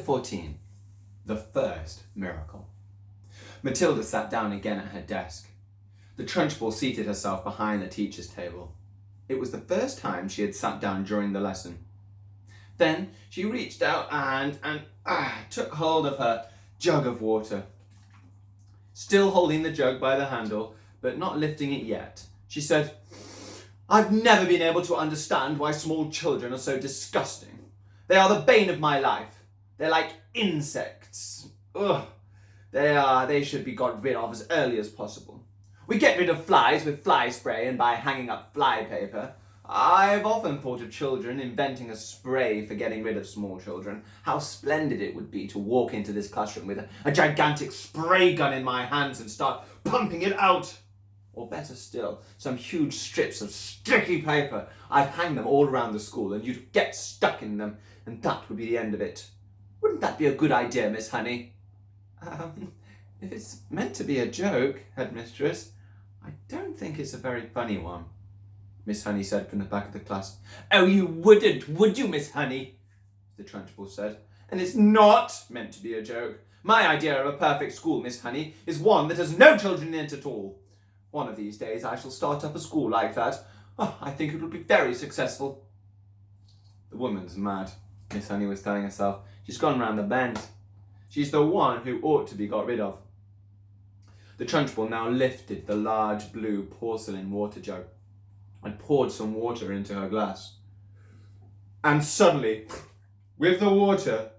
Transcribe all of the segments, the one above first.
14. The first miracle. Matilda sat down again at her desk. The Trunchbull seated herself behind the teacher's table. It was the first time she had sat down during the lesson. Then she reached out and took hold of her jug of water. Still holding the jug by the handle, but not lifting it yet, she said, "I've never been able to understand why small children are so disgusting. They are the bane of my life. They're like insects. Ugh. They should be got rid of as early as possible. We get rid of flies with fly spray and by hanging up fly paper. I've often thought of children inventing a spray for getting rid of small children. How splendid it would be to walk into this classroom with a gigantic spray gun in my hands and start pumping it out. Or better still, some huge strips of sticky paper. I'd hang them all around the school and you'd get stuck in them, and that would be the end of it. Wouldn't that be a good idea, Miss Honey?" If it's meant to be a joke, Headmistress, I don't think it's a very funny one," Miss Honey said from the back of the class. "Oh, you wouldn't, would you, Miss Honey?" the Trunchbull said. "And it's not meant to be a joke. My idea of a perfect school, Miss Honey, is one that has no children in it at all. One of these days I shall start up a school like that. Oh, I think it will be very successful." "The woman's mad," Miss Honey was telling herself. "She's gone round the bend. She's the one who ought to be got rid of." The Trunchbull now lifted the large blue porcelain water jug and poured some water into her glass. And suddenly, with the water,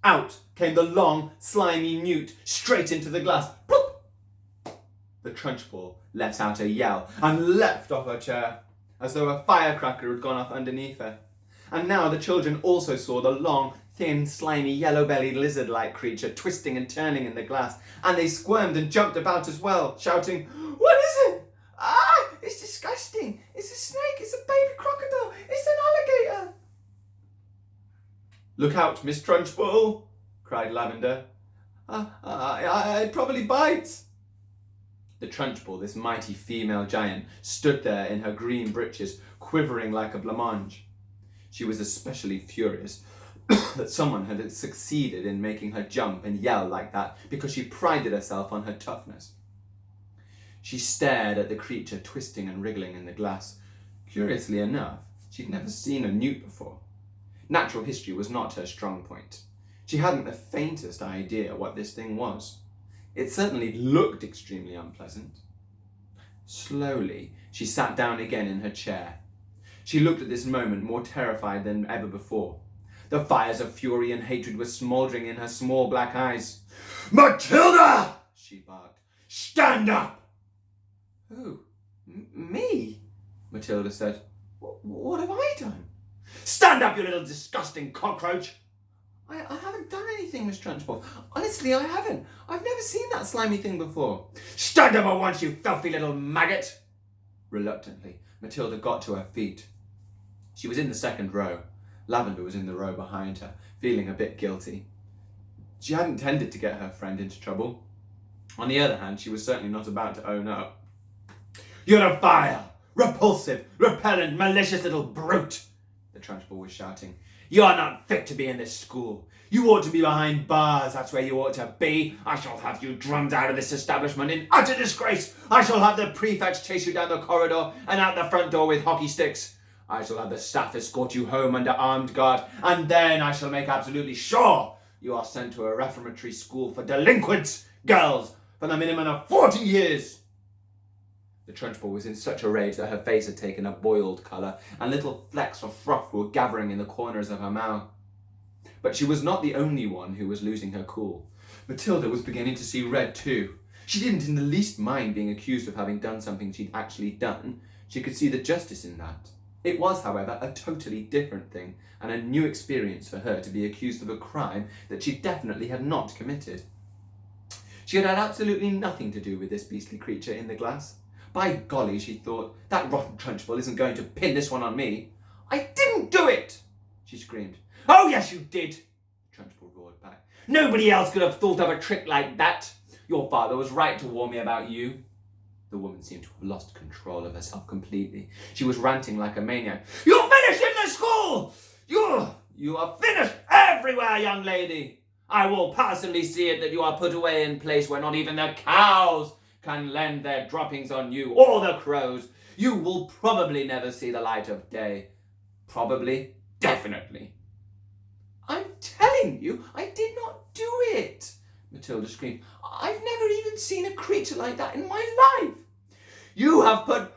out came the long, slimy newt straight into the glass. Plop! The Trunchbull let out a yell and leapt off her chair, as though a firecracker had gone off underneath her. And now the children also saw the long, thin, slimy, yellow-bellied lizard-like creature twisting and turning in the glass, and they squirmed and jumped about as well, shouting, "What is it? Ah, it's disgusting! It's a snake! It's a baby crocodile! It's an alligator!" "Look out, Miss Trunchbull!" cried Lavender. It probably bites." The Trunchbull, this mighty female giant, stood there in her green breeches, quivering like a blancmange. She was especially furious that someone had succeeded in making her jump and yell like that, because she prided herself on her toughness. She stared at the creature twisting and wriggling in the glass. Curiously enough, she'd never seen a newt before. Natural history was not her strong point. She hadn't the faintest idea what this thing was. It certainly looked extremely unpleasant. Slowly, she sat down again in her chair. She looked at this moment more terrified than ever before. The fires of fury and hatred were smouldering in her small black eyes. "Matilda!" she barked. "Stand up!" "Who? Me?" Matilda said. What have I done?" "Stand up, you little disgusting cockroach!" I haven't done anything, Miss Trunchbull. Honestly, I haven't. I've never seen that slimy thing before." "Stand up at once, you filthy little maggot!" Reluctantly, Matilda got to her feet. She was in the second row. Lavender was in the row behind her, feeling a bit guilty. She hadn't intended to get her friend into trouble. On the other hand, she was certainly not about to own up. "You're a vile, repulsive, repellent, malicious little brute," the Trunchbull was shouting. "You're not fit to be in this school. You ought to be behind bars. That's where you ought to be. I shall have you drummed out of this establishment in utter disgrace. I shall have the prefects chase you down the corridor and out the front door with hockey sticks. I shall have the staff escort you home under armed guard, and then I shall make absolutely sure you are sent to a reformatory school for delinquents, girls, for the minimum of 40 years. The Trunchbull was in such a rage that her face had taken a boiled colour, and little flecks of froth were gathering in the corners of her mouth. But she was not the only one who was losing her cool. Matilda was beginning to see red too. She didn't in the least mind being accused of having done something she'd actually done. She could see the justice in that. It was, however, a totally different thing, and a new experience for her to be accused of a crime that she definitely had not committed. She had had absolutely nothing to do with this beastly creature in the glass. By golly, she thought, that rotten Trunchbull isn't going to pin this one on me. "I didn't do it!" she screamed. "Oh, yes, you did!" Trunchbull roared back. "Nobody else could have thought of a trick like that. Your father was right to warn me about you." The woman seemed to have lost control of herself completely. She was ranting like a maniac. "You're finished in the school! You are finished! everywhere, young lady. I will personally see it that you are put away in place where not even the cows can lend their droppings on you, or the crows. You will probably never see the light of day. Probably, definitely. I'm telling you, I did not do it, Matilda screamed. I've never even seen a creature like that in my life. You have put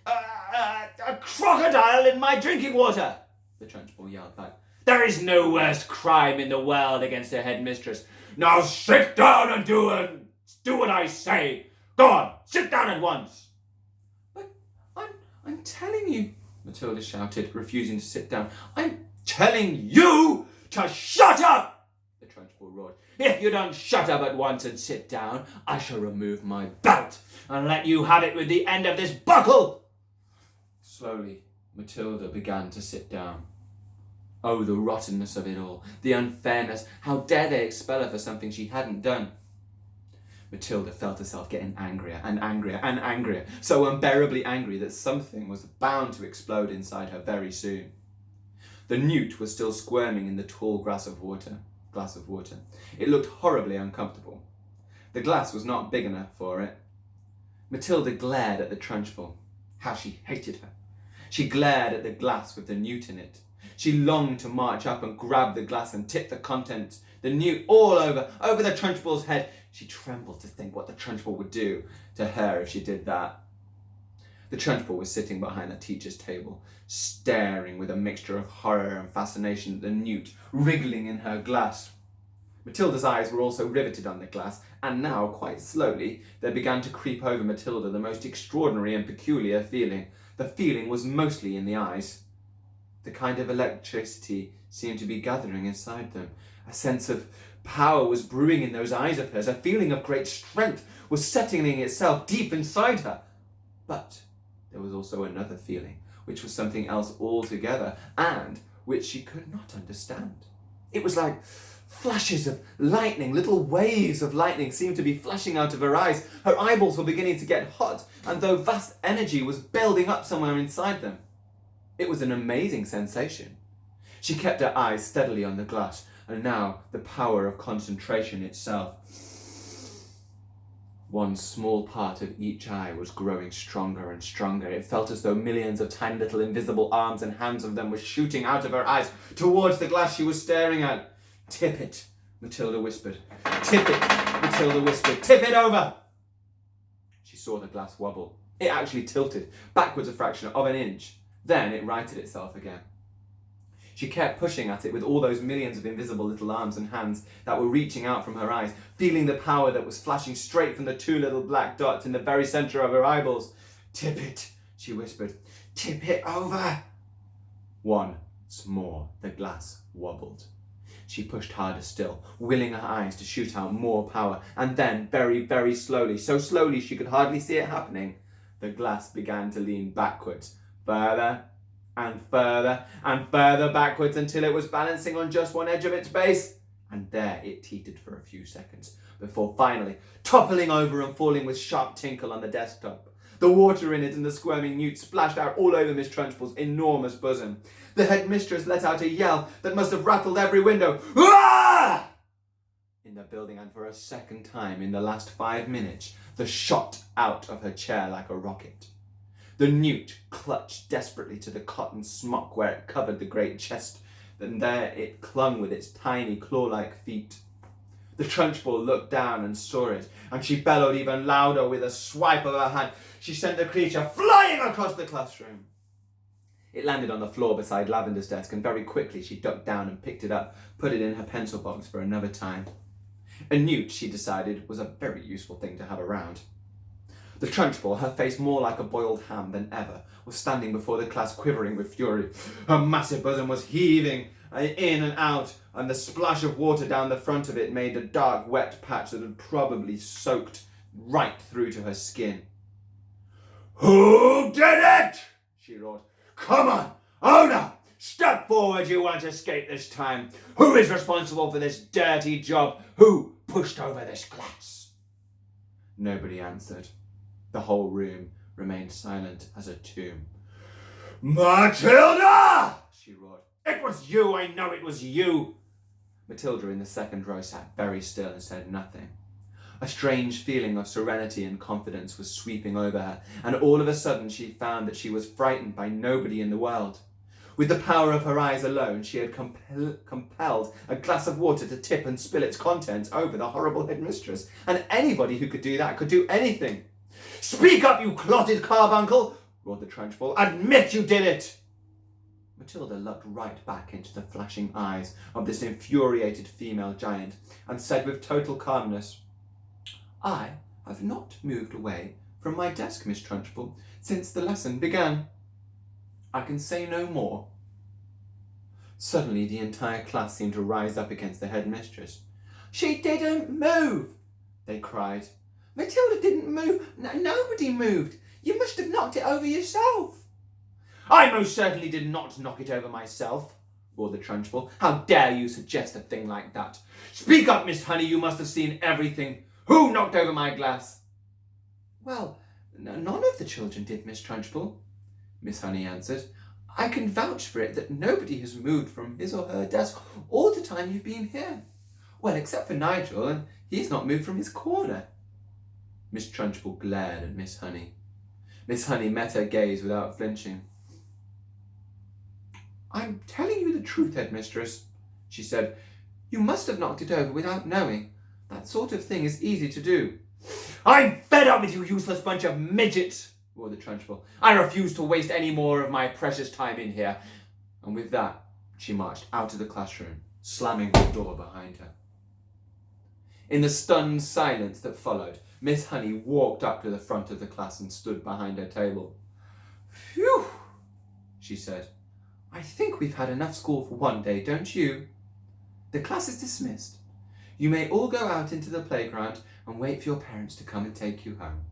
a crocodile in my drinking water, the Trunchbull yelled back. There is no worse crime in the world against a headmistress. Now sit down and do what I say. Go on, sit down at once. But I'm telling you, Matilda shouted, refusing to sit down. I'm telling you to shut up, the Trunchbull roared. If you don't shut up at once and sit down, I shall remove my belt and let you have it with the end of this buckle. Slowly, Matilda began to sit down. Oh, the rottenness of it all, the unfairness. How dare they expel her for something she hadn't done? Matilda felt herself getting angrier and angrier and angrier, so unbearably angry that something was bound to explode inside her very soon. The newt was still squirming in the tall glass of water. It looked horribly uncomfortable. The glass was not big enough for it. Matilda glared at the Trunchbull. How she hated her. She glared at the glass with the newt in it. She longed to march up and grab the glass and tip the contents, the newt, all over the Trunchbull's head. She trembled to think what the Trunchbull would do to her if she did that. The Trunchbull was sitting behind the teacher's table, staring with a mixture of horror and fascination at the newt wriggling in her glass. Matilda's eyes were also riveted on the glass, and now, quite slowly, there began to creep over Matilda the most extraordinary and peculiar feeling. The feeling was mostly in the eyes. The kind of electricity seemed to be gathering inside them. A sense of power was brewing in those eyes of hers. A feeling of great strength was settling itself deep inside her. But there was also another feeling, which was something else altogether, and which she could not understand. It was like flashes of lightning. Little waves of lightning seemed to be flashing out of her eyes. Her eyeballs were beginning to get hot, and though vast energy was building up somewhere inside them. It was an amazing sensation. She kept her eyes steadily on the glass, and now the power of concentration itself. One small part of each eye was growing stronger and stronger. It felt as though millions of tiny little invisible arms and hands of them were shooting out of her eyes towards the glass she was staring at. Tip it, Matilda whispered. Tip it, Matilda whispered. Tip it over! She saw the glass wobble. It actually tilted, backwards a fraction of an inch. Then it righted itself again. She kept pushing at it with all those millions of invisible little arms and hands that were reaching out from her eyes, feeling the power that was flashing straight from the two little black dots in the very centre of her eyeballs. Tip it, she whispered. Tip it over. Once more, the glass wobbled. She pushed harder still, willing her eyes to shoot out more power, and then, very, very slowly, so slowly she could hardly see it happening, the glass began to lean backwards, further and further and further backwards until it was balancing on just one edge of its base. And there it teetered for a few seconds before finally toppling over and falling with sharp tinkle on the desktop. The water in it and the squirming newt splashed out all over Miss Trunchbull's enormous bosom. The headmistress let out a yell that must have rattled every window. Ah! In the building, and for a second time in the last 5 minutes, the shot out of her chair like a rocket. The newt clutched desperately to the cotton smock where it covered the great chest, and there it clung with its tiny claw-like feet. The Trunchbull looked down and saw it, and she bellowed even louder. With a swipe of her hand, she sent the creature flying across the classroom. It landed on the floor beside Lavender's desk, and very quickly she ducked down and picked it up, put it in her pencil box for another time. A newt, she decided, was a very useful thing to have around. The Trunchbull, her face more like a boiled ham than ever, was standing before the class quivering with fury. Her massive bosom was heaving in and out, and the splash of water down the front of it made a dark, wet patch that had probably soaked right through to her skin. Who did it? She roared. Come on, owner! Step forward, you won't escape this time. Who is responsible for this dirty job? Who pushed over this glass? Nobody answered. The whole room remained silent as a tomb. Matilda! She roared. It was you, I know it was you. Matilda in the second row sat very still and said nothing. A strange feeling of serenity and confidence was sweeping over her, and all of a sudden she found that she was frightened by nobody in the world. With the power of her eyes alone, she had compelled a glass of water to tip and spill its contents over the horrible headmistress, and anybody who could do that could do anything. "Speak up, you clotted carbuncle!" roared the Trunchbull. "Admit you did it!" Matilda looked right back into the flashing eyes of this infuriated female giant and said with total calmness, "I have not moved away from my desk, Miss Trunchbull, since the lesson began. I can say no more." Suddenly the entire class seemed to rise up against the headmistress. "She didn't move!" they cried. "Matilda didn't move. Nobody moved. You must have knocked it over yourself." "I most certainly did not knock it over myself," roared the Trunchbull. "How dare you suggest a thing like that? Speak up, Miss Honey, you must have seen everything. Who knocked over my glass?" "Well, none of the children did, Miss Trunchbull," Miss Honey answered. "I can vouch for it that nobody has moved from his or her desk all the time you've been here. Well, except for Nigel, and he's not moved from his corner." Miss Trunchbull glared at Miss Honey. Miss Honey met her gaze without flinching. "I'm telling you the truth, headmistress," she said. "You must have knocked it over without knowing. That sort of thing is easy to do." "I'm fed up with you useless bunch of midgets," roared the Trunchbull. "I refuse to waste any more of my precious time in here." And with that, she marched out of the classroom, slamming the door behind her. In the stunned silence that followed, Miss Honey walked up to the front of the class and stood behind her table. "Phew," she said. "I think we've had enough school for one day, don't you? The class is dismissed. You may all go out into the playground and wait for your parents to come and take you home."